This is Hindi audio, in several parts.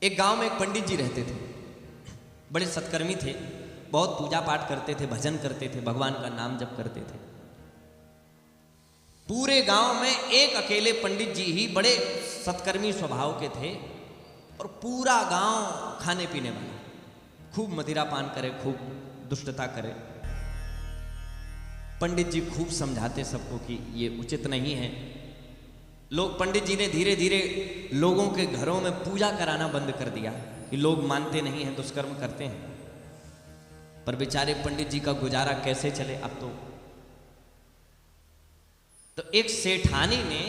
एक गांव में एक पंडित जी रहते थे, बड़े सत्कर्मी थे, बहुत पूजा पाठ करते थे, भजन करते थे, भगवान का नाम जप करते थे। पूरे गांव में एक अकेले पंडित जी ही बड़े सत्कर्मी स्वभाव के थे और पूरा गांव खाने पीने वाला, खूब मदिरा पान करे, खूब दुष्टता करे। पंडित जी खूब समझाते सबको कि ये उचित नहीं है। लोग पंडित जी ने धीरे धीरे लोगों के घरों में पूजा कराना बंद कर दिया कि लोग मानते नहीं हैं, दुष्कर्म करते हैं। पर बेचारे पंडित जी का गुजारा कैसे चले अब तो एक सेठानी ने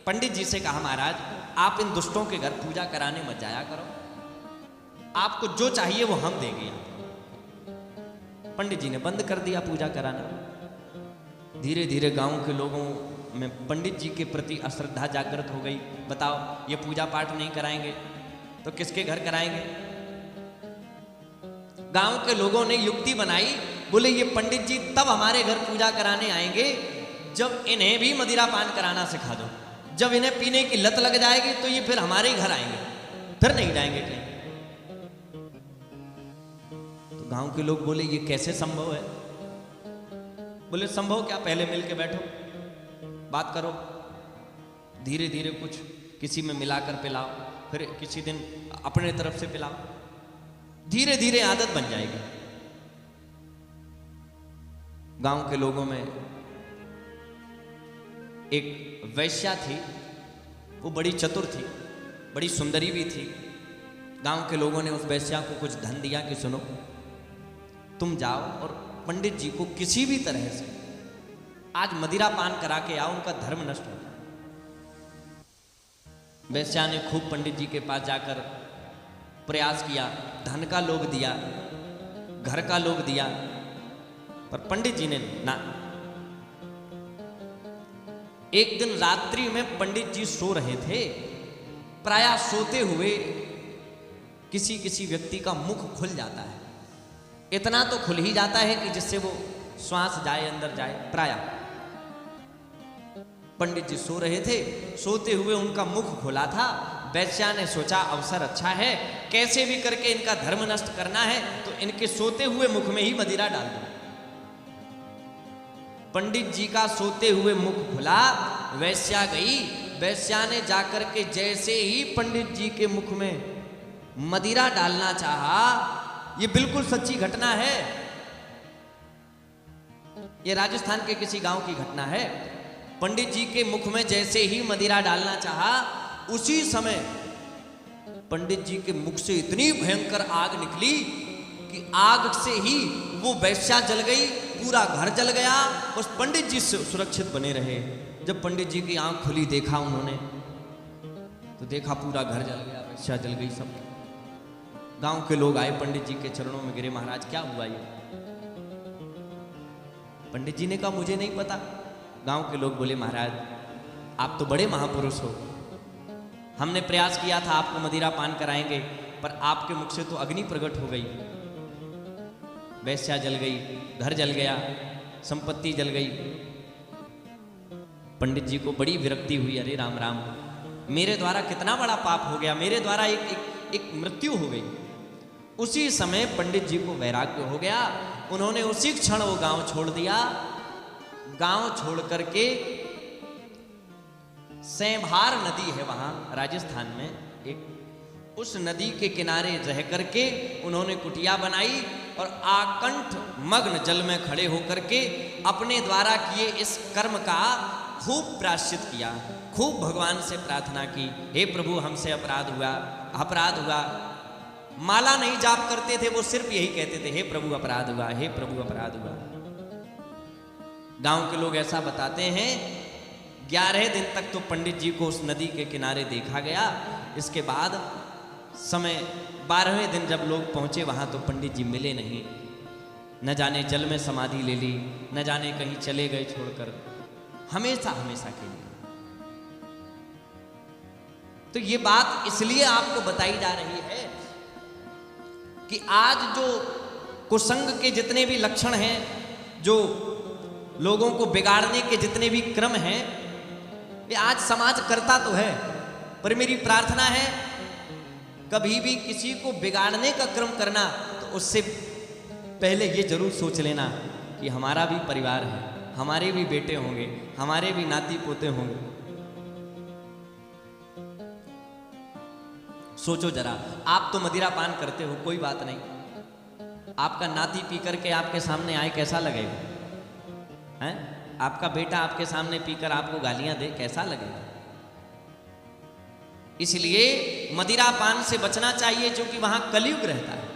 पंडित जी से कहा, महाराज आप इन दुष्टों के घर पूजा कराने मत जाया करो, आपको जो चाहिए वो हम देंगे। पंडित जी ने बंद कर दिया पूजा कराना। धीरे धीरे गांव के लोगों में पंडित जी के प्रति अश्रद्धा जागृत हो गई। बताओ, ये पूजा पाठ नहीं कराएंगे तो किसके घर कराएंगे? गांव के लोगों ने युक्ति बनाई, बोले ये पंडित जी तब हमारे घर पूजा कराने आएंगे जब इन्हें भी मदिरा पान कराना सिखा दो। जब इन्हें पीने की लत लग जाएगी तो ये फिर हमारे ही घर आएंगे, फिर नहीं जाएंगे कहीं। तो गांव के लोग बोले ये कैसे संभव है? बोले संभव क्या, पहले मिल के बैठो, बात करो, धीरे धीरे कुछ किसी में मिलाकर पिलाओ, फिर किसी दिन अपने तरफ से पिलाओ, धीरे धीरे आदत बन जाएगी। गांव के लोगों में एक वैश्या थी, वो बड़ी चतुर थी, बड़ी सुंदरी भी थी। गांव के लोगों ने उस वैश्या को कुछ धन दिया कि सुनो, तुम जाओ और पंडित जी को किसी भी तरह से आज मदिरा पान करा के आओ, उनका धर्म नष्ट हो जाए। वैश्या ने खूब पंडित जी के पास जाकर प्रयास किया, धन का लोभ दिया, घर का लोभ दिया, पर पंडित जी ने ना। एक दिन रात्रि में पंडित जी सो रहे थे, प्रायः सोते हुए किसी किसी व्यक्ति का मुख खुल जाता है, इतना तो खुल ही जाता है कि जिससे वो श्वास जाए, अंदर जाए। प्रायः पंडित जी सो रहे थे, सोते हुए उनका मुख खुला था। वैश्या ने सोचा अवसर अच्छा है, कैसे भी करके इनका धर्म नष्ट करना है तो इनके सोते हुए मुख में ही मदिरा डाल दो। पंडित जी का सोते हुए मुख खुला, वैश्या गई, वैश्या ने जाकर के जैसे ही पंडित जी के मुख में मदिरा डालना चाहा, ये बिल्कुल सच्ची घटना है, ये राजस्थान के किसी गांव की घटना है। पंडित जी के मुख में जैसे ही मदिरा डालना चाहा, उसी समय पंडित जी के मुख से इतनी भयंकर आग निकली कि आग से ही वो वैश्या जल गई, पूरा घर जल गया। उस पंडित जी से सुरक्षित बने रहे। जब पंडित जी की आंख खुली, देखा उन्होंने तो देखा पूरा घर जल गया, वैश्या जल गई, सब। गांव के लोग आए, पंडित जी के चरणों में गिरे, महाराज क्या हुआ ये? पंडित जी ने कहा मुझे नहीं पता। गांव के लोग बोले, महाराज आप तो बड़े महापुरुष हो, हमने प्रयास किया था आपको मदिरा पान कराएंगे, पर आपके मुख से तो अग्नि प्रकट हो गई, वैश्या जल गई, घर जल गया, संपत्ति जल गई। पंडित जी को बड़ी विरक्ति हुई, अरे राम राम, मेरे द्वारा कितना बड़ा पाप हो गया, मेरे द्वारा एक मृत्यु हो गई। उसी समय पंडित जी को वैराग्य हो गया, उन्होंने उसी क्षण वो गांव छोड़ दिया। गांव छोड़ करके सेंभार नदी है वहां राजस्थान में, एक उस नदी के किनारे रह करके उन्होंने कुटिया बनाई और आकंठ मग्न जल में खड़े होकर के अपने द्वारा किए इस कर्म का खूब प्रायश्चित किया, खूब भगवान से प्रार्थना की, हे प्रभु हमसे अपराध हुआ, अपराध हुआ। माला नहीं जाप करते थे, वो सिर्फ यही कहते थे, हे प्रभु अपराध हुआ, हे प्रभु अपराध हुआ। गांव के लोग ऐसा बताते हैं, 11 दिन तक तो पंडित जी को उस नदी के किनारे देखा गया। इसके बाद समय 12वें दिन जब लोग पहुंचे वहां तो पंडित जी मिले नहीं, न जाने जल में समाधि ले ली, न जाने कहीं चले गए छोड़कर, हमेशा हमेशा के लिए। तो ये बात इसलिए आपको बताई जा रही है कि आज जो कुसंग के जितने भी लक्षण हैं, जो लोगों को बिगाड़ने के जितने भी क्रम हैं, ये आज समाज करता तो है, पर मेरी प्रार्थना है कभी भी किसी को बिगाड़ने का क्रम करना तो उससे पहले ये जरूर सोच लेना कि हमारा भी परिवार है, हमारे भी बेटे होंगे, हमारे भी नाती पोते होंगे। सोचो जरा, आप तो मदिरा पान करते हो, कोई बात नहीं, आपका नाती पी करके आपके सामने आए, कैसा लगेगा? हैं? आपका बेटा आपके सामने पीकर आपको गालियां दे, कैसा लगेगा? इसलिए मदिरा पान से बचना चाहिए, जो कि वहां कलयुग रहता है।